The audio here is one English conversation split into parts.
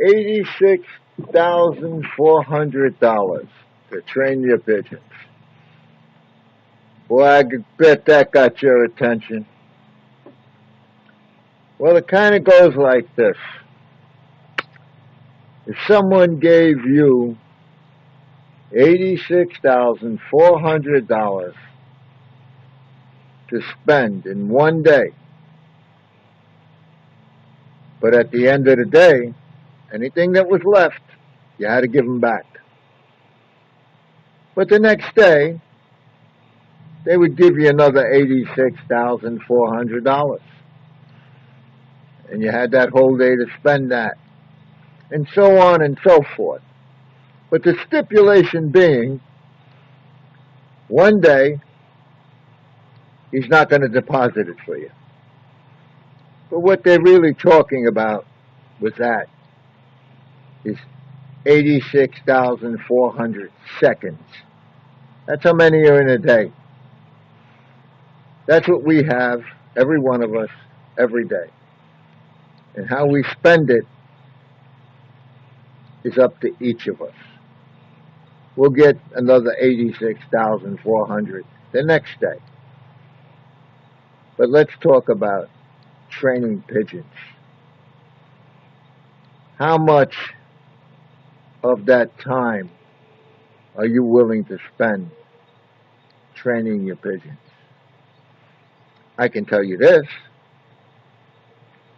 $86,400 to train your pigeons. Boy, I could bet that got your attention. Well, it kind of goes like this. If someone gave you $86,400 to spend in one day, but at the end of the day, anything that was left, you had to give them back. But the next day, they would give you another $86,400. And you had that whole day to spend that. And so on and so forth. But the stipulation being, one day, he's not going to deposit it for you. But what they're really talking about with that is 86,400 seconds. That's how many are in a day. That's what we have, every one of us, every day. And how we spend it is up to each of us. We'll get another 86,400 the next day. But let's talk about training pigeons. How much of that time are you willing to spend training your pigeons? I can tell you this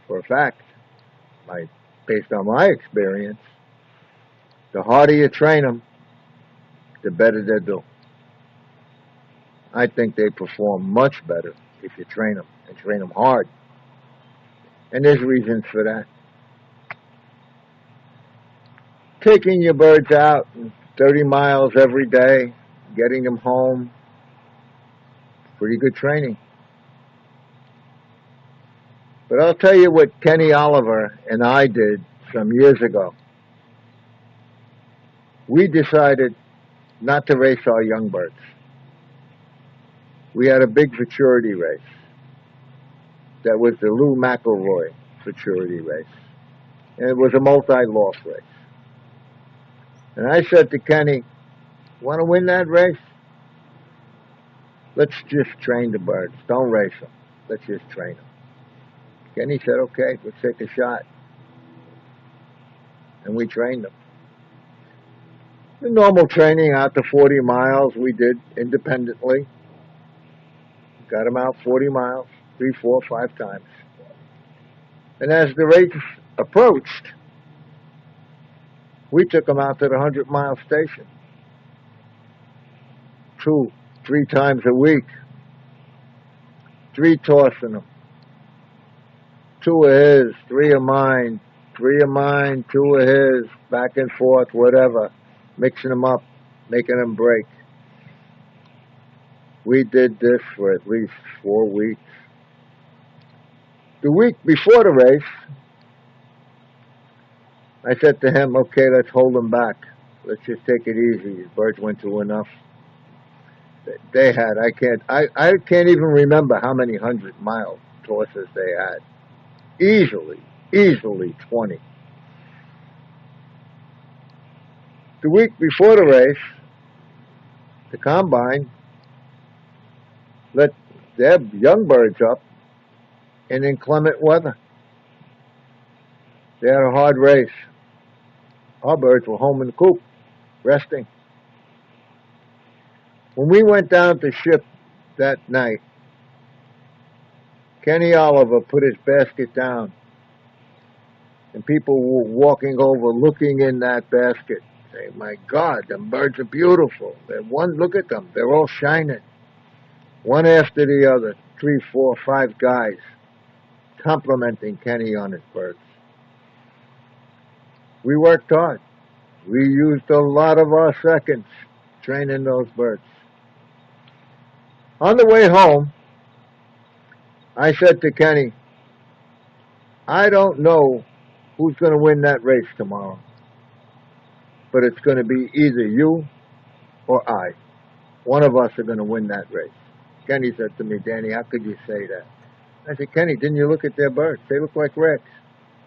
for a fact, based on my experience, the harder you train them, the better they do. I think they perform much better if you train them, and train them hard. And there's reasons for that. Taking your birds out 30 miles every day, getting them home, pretty good training. But I'll tell you what Kenny Oliver and I did some years ago. We decided not to race our young birds. We had a big futurity race. That was the Lou McElroy futurity race. And it was a multi-loss race. And I said to Kenny, want to win that race? Let's just train the birds. Don't race them. Let's just train them. Kenny said, okay, let's take a shot. And we trained them. The normal training out to 40 miles we did independently. Got them out 40 miles, 3, 4, 5 times. And as the race approached, we took them out to the 100-mile station. 2, 3 times a week. 3 tossing them. 2 of his, 3 of mine, 3 of mine, 2 of his, back and forth, whatever. Mixing them up, making them break. We did this for at least 4 weeks. The week before the race, I said to him, okay, let's hold them back. Let's just take it easy. These birds went through enough. They had, I can't even remember how many 100-mile tosses they had. Easily 20. The week before the race, the combine let their young birds up in inclement weather. They had a hard race. Our birds were home in the coop, resting. When we went down to ship that night, Kenny Oliver put his basket down, and people were walking over looking in that basket, saying, my God, them birds are beautiful. Look at them, they're all shining. One after the other, 3, 4, 5 guys complimenting Kenny on his birds. We worked hard. We used a lot of our seconds training those birds. On the way home, I said to Kenny, I don't know who's going to win that race tomorrow, but it's going to be either you or I. One of us are going to win that race. Kenny said to me, Danny, how could you say that? I said, Kenny, didn't you look at their birds? They look like wrecks.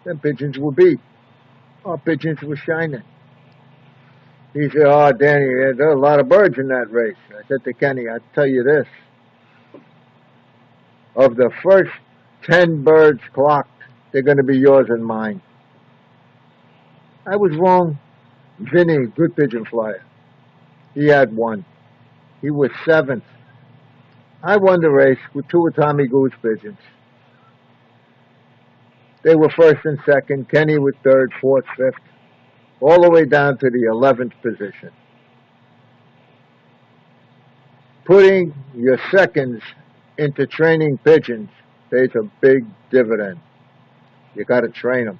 Them pigeons were beat. Our pigeons were shining. He said, "Oh, Danny, there are a lot of birds in that race." I said to Kenny, "I'll tell you this. Of the first 10 birds clocked, they're going to be yours and mine." I was wrong. Vinny, good pigeon flyer, he had one. He was 7th. I won the race with 2 of Tommy Goose pigeons. They were 1st and 2nd. Kenny was 3rd, 4th, 5th, all the way down to the 11th position. Putting your seconds into training pigeons pays a big dividend. You got to train them,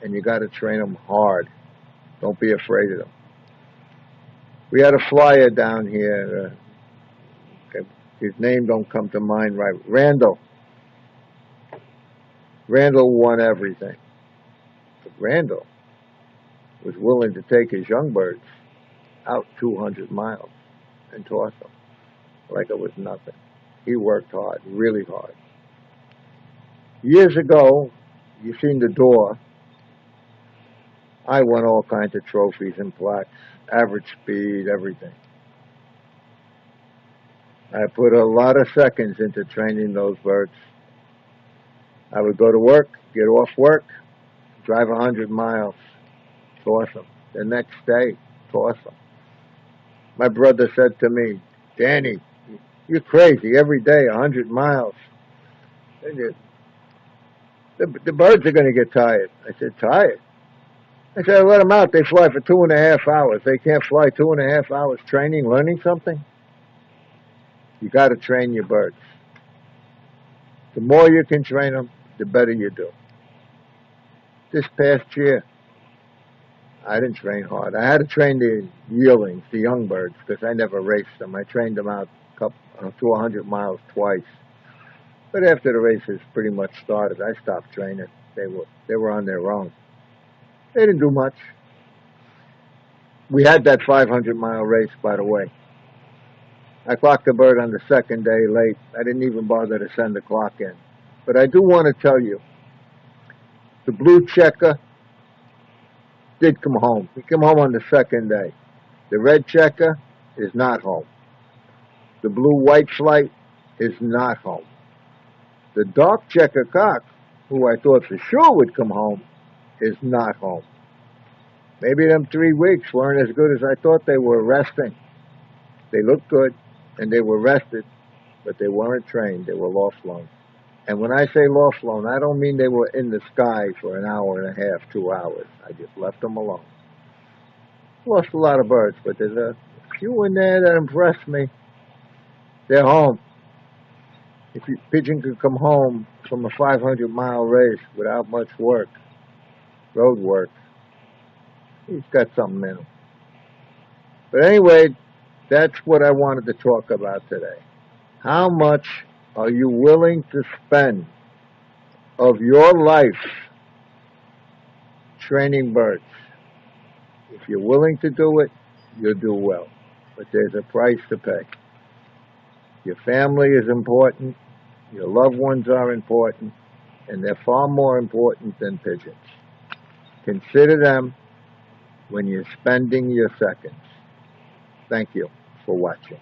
and you got to train them hard. Don't be afraid of them. We had a flyer down here. His name don't come to mind right. Randall. Randall won everything. But Randall was willing to take his young birds out 200 miles and toss them like it was nothing. He worked hard, really hard. Years ago, you seen the door. I won all kinds of trophies and plaques, average speed, everything. I put a lot of seconds into training those birds. I would go to work, get off work, drive 100 miles, toss them. The next day, toss them. My brother said to me, "Danny, you're crazy. Every day, 100 miles. The birds are going to get tired." I said, "Tired?" I said, "I let them out. They fly for 2.5 hours. They can't fly 2.5 hours training, learning something. You got to train your birds. The more you can train them, the better you do." This past year, I didn't train hard. I had to train the yearlings, the young birds, because I never raced them. I trained them out to 100 miles twice. But after the races pretty much started, I stopped training. They were on their own. They didn't do much. We had that 500-mile race, by the way. I clocked the bird on the 2nd day late. I didn't even bother to send the clock in. But I do want to tell you, the blue checker did come home. He came home on the 2nd day. The red checker is not home. The blue-white flight is not home. The dark checker cock, who I thought for sure would come home, is not home. Maybe them 3 weeks weren't as good as I thought they were resting. They looked good, and they were rested, but they weren't trained. They were loft-flown. And when I say loft-flown, I don't mean they were in the sky for an hour and a half, 2 hours. I just left them alone. Lost a lot of birds, but there's a few in there that impressed me. They're home. If a pigeon could come home from a 500-mile race without much work, road work, he's got something in him. But anyway, that's what I wanted to talk about today. How much are you willing to spend of your life training birds? If you're willing to do it, you'll do well. But there's a price to pay. Your family is important. Your loved ones are important. And they're far more important than pigeons. Consider them when you're spending your seconds. Thank you for watching.